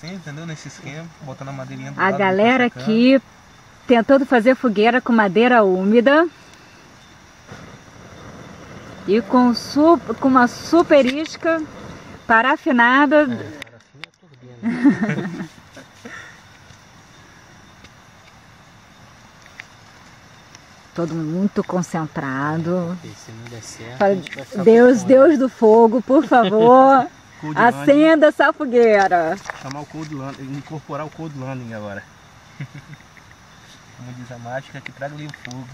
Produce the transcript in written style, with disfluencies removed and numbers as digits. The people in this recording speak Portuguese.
vertentes, entendeu? Nesse esquema, botando a madeirinha do A lado, galera secando. aqui tentando fazer fogueira com madeira úmida. E com uma super isca parafinada. Parafina é turbina. Todo mundo muito concentrado. Se não der certo, Fala, a gente vai ficar Deus, por fora. Deus do fogo, por favor, Cold landing. acenda essa fogueira. Chamar o cold landing, incorporar o cold landing agora. Como diz a mágica, que traga ali o fogo.